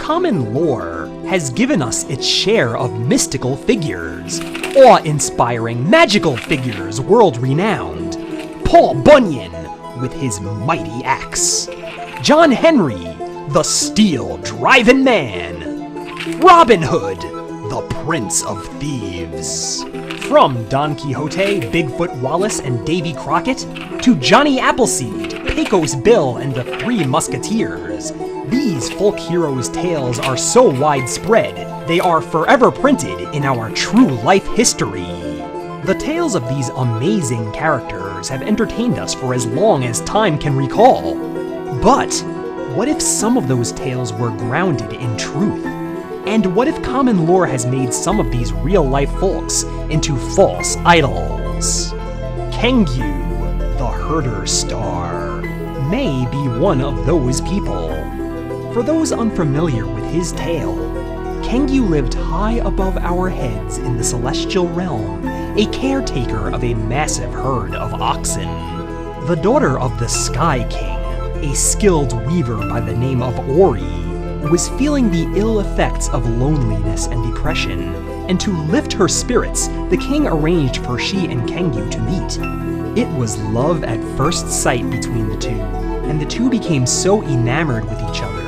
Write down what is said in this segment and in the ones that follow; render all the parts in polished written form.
Common lore has given us its share of mystical figures, awe-inspiring magical figures world-renowned. Paul Bunyan with his mighty axe, John Henry, the steel-driving man, Robin Hood, the Prince of Thieves. From Don Quixote, Bigfoot Wallace, and Davy Crockett, to Johnny Appleseed, Pecos Bill, and the Three Musketeers, these folk heroes' tales are so widespread, they are forever printed in our true life history. The tales of these amazing characters have entertained us for as long as time can recall. But what if some of those tales were grounded in truth? And what if common lore has made some of these real-life folks into false idols? Kengyu, the herder star, may be one of those people. For those unfamiliar with his tale, Kengyu lived high above our heads in the celestial realm, a caretaker of a massive herd of oxen. The daughter of the Sky King, a skilled weaver by the name of Ori, was feeling the ill effects of loneliness and depression, and to lift her spirits, the king arranged for she and Kengyu to meet. It was love at first sight between the two, and the two became so enamored with each other,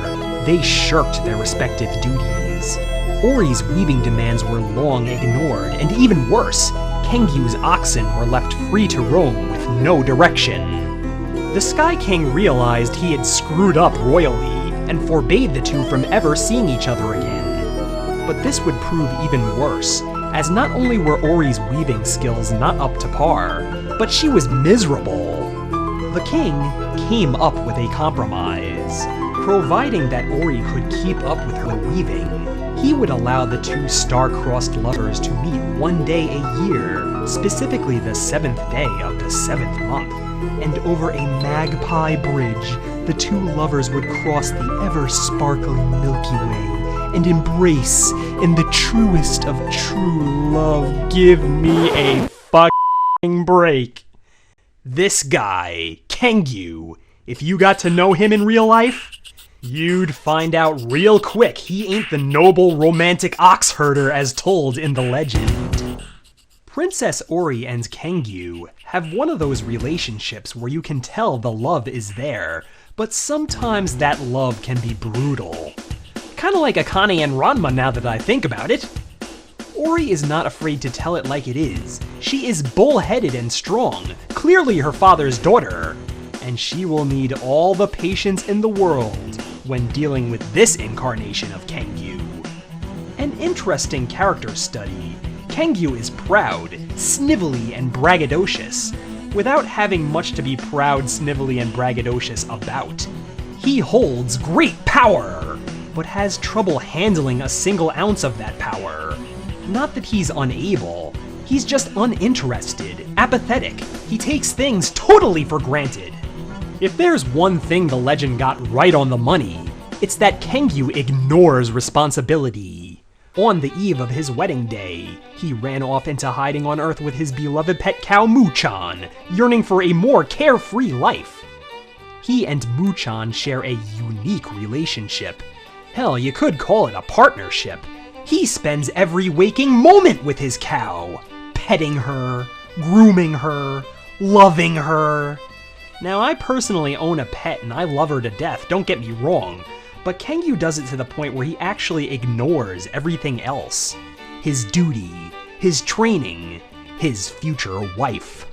they shirked their respective duties. Ori's weaving demands were long ignored, and even worse, Kengyu's oxen were left free to roam with no direction. The Sky King realized he had screwed up royally, and forbade the two from ever seeing each other again. But this would prove even worse, as not only were Ori's weaving skills not up to par, but she was miserable. The king came up with a compromise. Providing that Ori could keep up with her weaving, he would allow the two star-crossed lovers to meet one day a year, specifically the 7th day of the 7th month, and over a magpie bridge, the two lovers would cross the ever-sparkling Milky Way and embrace in the truest of true love. Give me a fucking break. This guy, Kengyu, if you got to know him in real life, you'd find out real quick he ain't the noble romantic ox herder as told in the legend. Princess Ori and Kengyu have one of those relationships where you can tell the love is there, but sometimes that love can be brutal. Kinda like Akane and Ranma now that I think about it. Ori is not afraid to tell it like it is. She is bullheaded and strong, clearly her father's daughter, and she will need all the patience in the world when dealing with this incarnation of Kengyu. An interesting character study. Kengyu is proud, sniveley, and braggadocious, without having much to be proud, sniveley, and braggadocious about. He holds great power, but has trouble handling a single ounce of that power. Not that he's unable, he's just uninterested, apathetic. He takes things totally for granted. If there's one thing the legend got right on the money, it's that Kengyu ignores responsibility. On the eve of his wedding day, he ran off into hiding on Earth with his beloved pet cow Muchan, yearning for a more carefree life. He and Muchan share a unique relationship. Hell, you could call it a partnership. He spends every waking moment with his cow, petting her, grooming her, loving her. Now, I personally own a pet and I love her to death, don't get me wrong, but Kengyu does it to the point where he actually ignores everything else. His duty, his training, his future wife.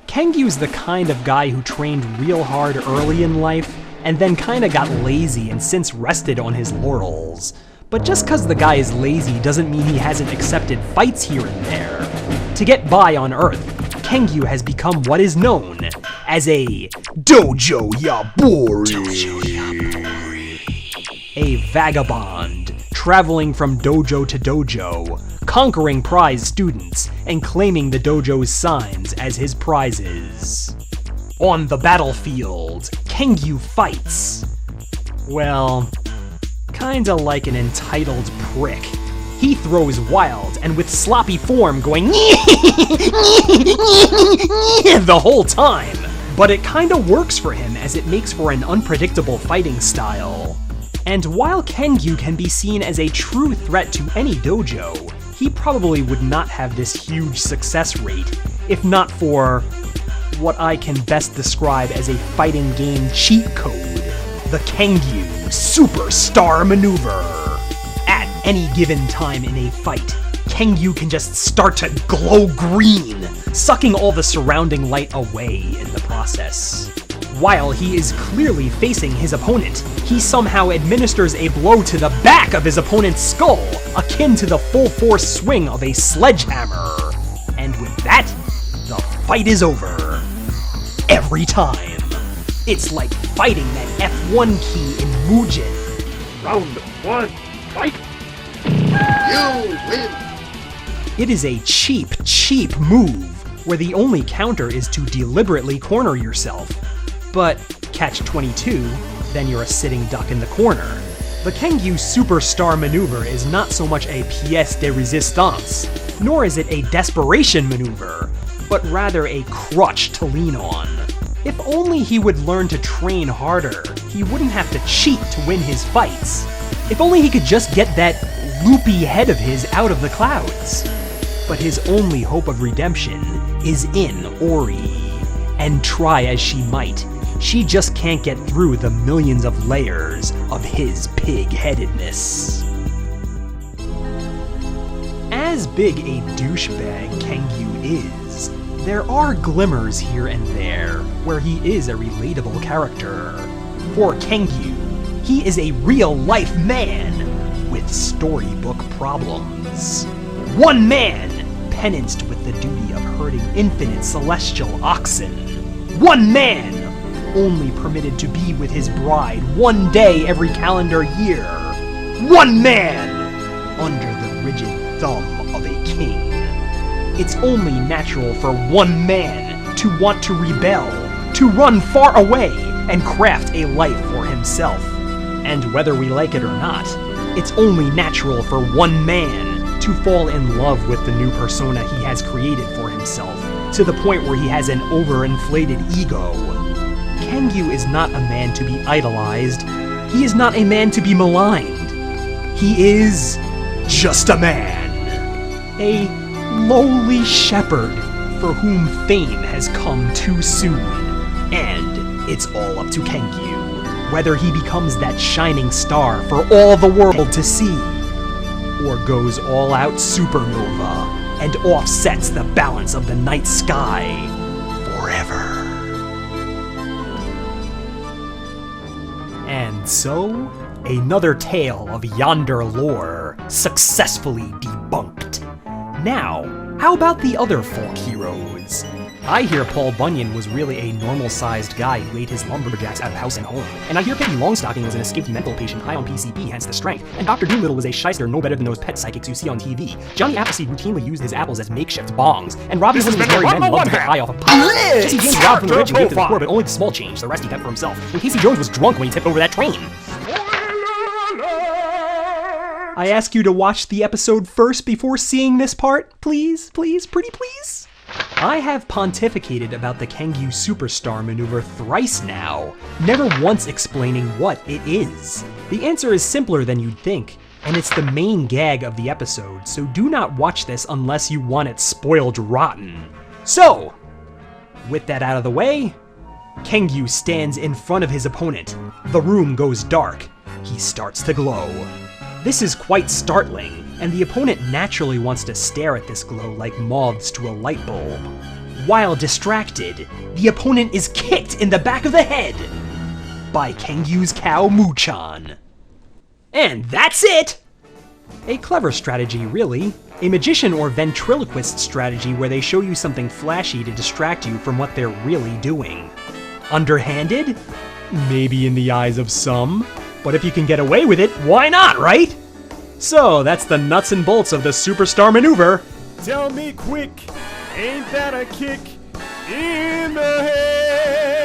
Kengyu's the kind of guy who trained real hard early in life, and then kinda got lazy and since rested on his laurels. But just cause the guy is lazy doesn't mean he hasn't accepted fights here and there. To get by on Earth, Kengyu has become what is known as a dojo yabori. A vagabond, traveling from dojo to dojo, conquering prize students, and claiming the dojo's signs as his prizes. On the battlefield, Kengyu fights. Well, kinda like an entitled prick. He throws wild and with sloppy form going the whole time. But it kinda works for him as it makes for an unpredictable fighting style. And while Kengyu can be seen as a true threat to any dojo, he probably would not have this huge success rate if not for what I can best describe as a fighting game cheat code, the Kengyu Superstar Maneuver. At any given time in a fight, Kengyu can just start to glow green, sucking all the surrounding light away in the process. While he is clearly facing his opponent, he somehow administers a blow to the back of his opponent's skull, akin to the full force swing of a sledgehammer. And with that, the fight is over. Every time. It's like fighting that F1 key in Mugen. Round 1, fight! You win! It is a cheap move, where the only counter is to deliberately corner yourself. But catch 22, then you're a sitting duck in the corner. The Kengyu Superstar Maneuver is not so much a pièce de résistance, nor is it a desperation maneuver, but rather a crutch to lean on. If only he would learn to train harder, he wouldn't have to cheat to win his fights. If only he could just get that loopy head of his out of the clouds. But his only hope of redemption is in Ori. And try as she might, she just can't get through the millions of layers of his pig-headedness. As big a douchebag Kengyu is, there are glimmers here and there where he is a relatable character. For Kengyu, he is a real-life man with storybook problems. One man penanced with the duty of herding infinite celestial oxen. One man only permitted to be with his bride one day every calendar year. One man under the rigid thumb of a king. It's only natural for one man to want to rebel, to run far away and craft a life for himself. And whether we like it or not, it's only natural for one man to fall in love with the new persona he has created for himself, to the point where he has an overinflated ego. Kengyu is not a man to be idolized. He is not a man to be maligned. He is just a man. A lowly shepherd for whom fame has come too soon. And it's all up to Kengyu, whether he becomes that shining star for all the world to see, or goes all-out supernova and offsets the balance of the night sky forever. And so, another tale of yonder lore successfully debunked. Now, how about the other folk heroes? I hear Paul Bunyan was really a normal-sized guy who ate his lumberjacks out of house and home. And I hear Pippi Longstocking was an escaped mental patient high on PCP, hence the strength. And Dr. Doolittle was a shyster no better than those pet psychics you see on TV. Johnny Appleseed routinely used his apples as makeshift bongs. And Robin Hood and his merry men loved to get high off of pop. Jesse James robbed from the rich and gave to the poor, but only the small change. The rest he kept for himself. And Casey Jones was drunk when he tipped over that train. I ask you to watch the episode first before seeing this part, please, please, pretty please? I have pontificated about the Kengyu Superstar Maneuver thrice now, never once explaining what it is. The answer is simpler than you'd think, and it's the main gag of the episode, so do not watch this unless you want it spoiled rotten. So, with that out of the way, Kengyu stands in front of his opponent. The room goes dark. He starts to glow. This is quite startling, and the opponent naturally wants to stare at this glow like moths to a light bulb. While distracted, the opponent is kicked in the back of the head by Kengyu's cow Muchan. And that's it! A clever strategy, really. A magician or ventriloquist strategy where they show you something flashy to distract you from what they're really doing. Underhanded? Maybe in the eyes of some. But if you can get away with it, why not, right? So, that's the nuts and bolts of the Superstar Maneuver. Tell me quick, ain't that a kick in the head?